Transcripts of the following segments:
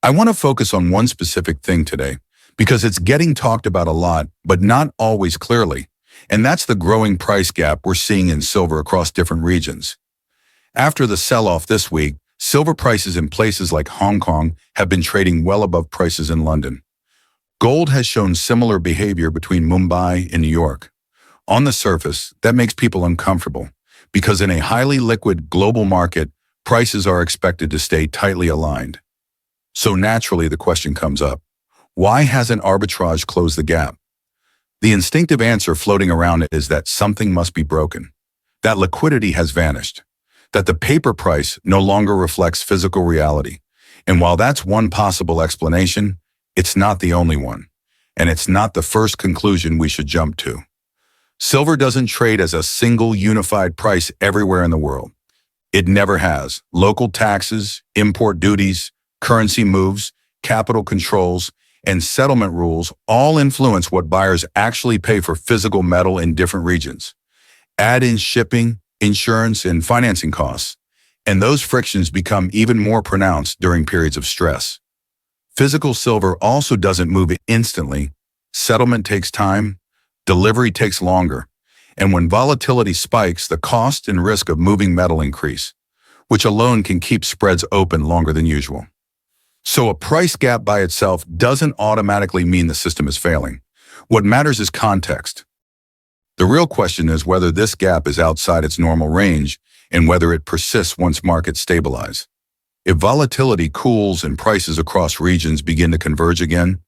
I want to focus on one specific thing today because it's getting talked about a lot, but not always clearly. And that's the growing price gap we're seeing in silver across different regions. After the sell-off this week, silver prices in places like Hong Kong have been trading well above prices in London. Gold has shown similar behavior between Mumbai and New York. On the surface, that makes people uncomfortable because in a highly liquid global market, prices are expected to stay tightly aligned. So naturally, the question comes up, why hasn't arbitrage closed the gap? The instinctive answer floating around is that something must be broken, that liquidity has vanished, that the paper price no longer reflects physical reality. And while that's one possible explanation, it's not the only one, and it's not the first conclusion we should jump to. Silver doesn't trade as a single unified price everywhere in the world. It never has. Local taxes, import duties, currency moves, capital controls, and settlement rules all influence what buyers actually pay for physical metal in different regions. Add in shipping, insurance, and financing costs, and those frictions become even more pronounced during periods of stress. Physical silver also doesn't move instantly. Settlement takes time, delivery takes longer, and when volatility spikes, the cost and risk of moving metal increase, which alone can keep spreads open longer than usual. So a price gap by itself doesn't automatically mean the system is failing. What matters is context. The real question is whether this gap is outside its normal range and whether it persists once markets stabilize. If volatility cools and prices across regions begin to converge again,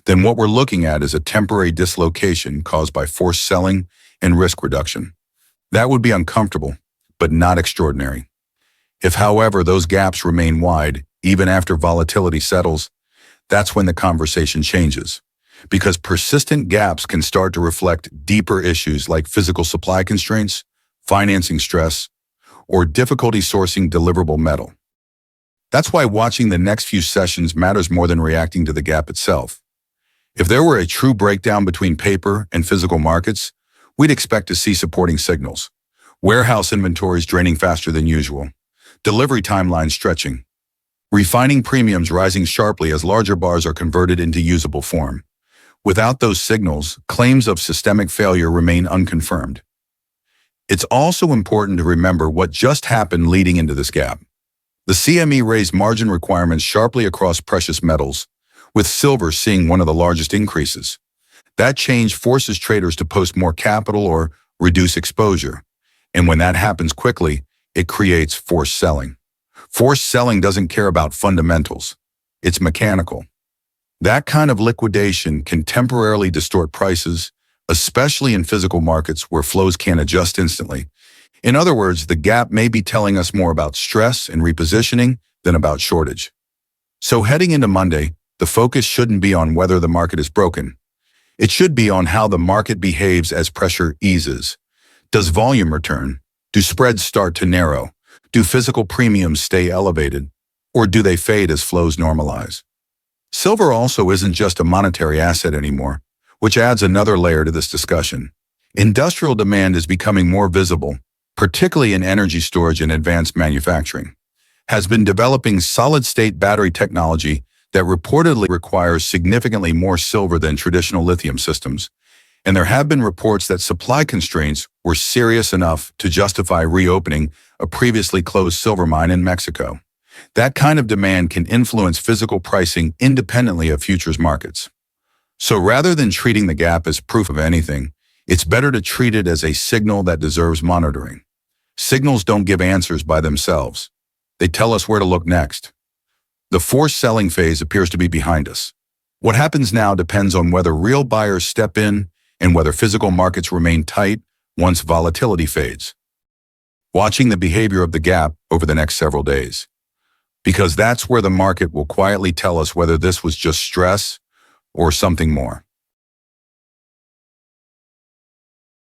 then what we're looking at is a temporary dislocation caused by forced selling and risk reduction. That would be uncomfortable, but not extraordinary. If, however, those gaps remain wide, even after volatility settles, that's when the conversation changes. Because persistent gaps can start to reflect deeper issues like physical supply constraints, financing stress, or difficulty sourcing deliverable metal. That's why watching the next few sessions matters more than reacting to the gap itself. If there were a true breakdown between paper and physical markets, we'd expect to see supporting signals. Warehouse inventories draining faster than usual, delivery timelines stretching, refining premiums rising sharply as larger bars are converted into usable form. Without those signals, claims of systemic failure remain unconfirmed. It's also important to remember what just happened leading into this gap. The CME raised margin requirements sharply across precious metals, with silver seeing one of the largest increases. That change forces traders to post more capital or reduce exposure. And when that happens quickly, it creates forced selling. Forced selling doesn't care about fundamentals. It's mechanical. That kind of liquidation can temporarily distort prices, especially in physical markets where flows can't adjust instantly. In other words, the gap may be telling us more about stress and repositioning than about shortage. So heading into Monday, the focus shouldn't be on whether the market is broken. It should be on how the market behaves as pressure eases. Does volume return? Do spreads start to narrow? Do physical premiums stay elevated? Or do they fade as flows normalize? Silver also isn't just a monetary asset anymore, which adds another layer to this discussion. Industrial demand is becoming more visible, particularly in energy storage and advanced manufacturing, has been developing solid-state battery technology that reportedly requires significantly more silver than traditional lithium systems, and there have been reports that supply constraints were serious enough to justify reopening a previously closed silver mine in Mexico. That kind of demand can influence physical pricing independently of futures markets. So rather than treating the gap as proof of anything, it's better to treat it as a signal that deserves monitoring. Signals don't give answers by themselves. They tell us where to look next. The forced selling phase appears to be behind us. What happens now depends on whether real buyers step in and whether physical markets remain tight once volatility fades. Watching the behavior of the gap over the next several days, because that's where the market will quietly tell us whether this was just stress or something more.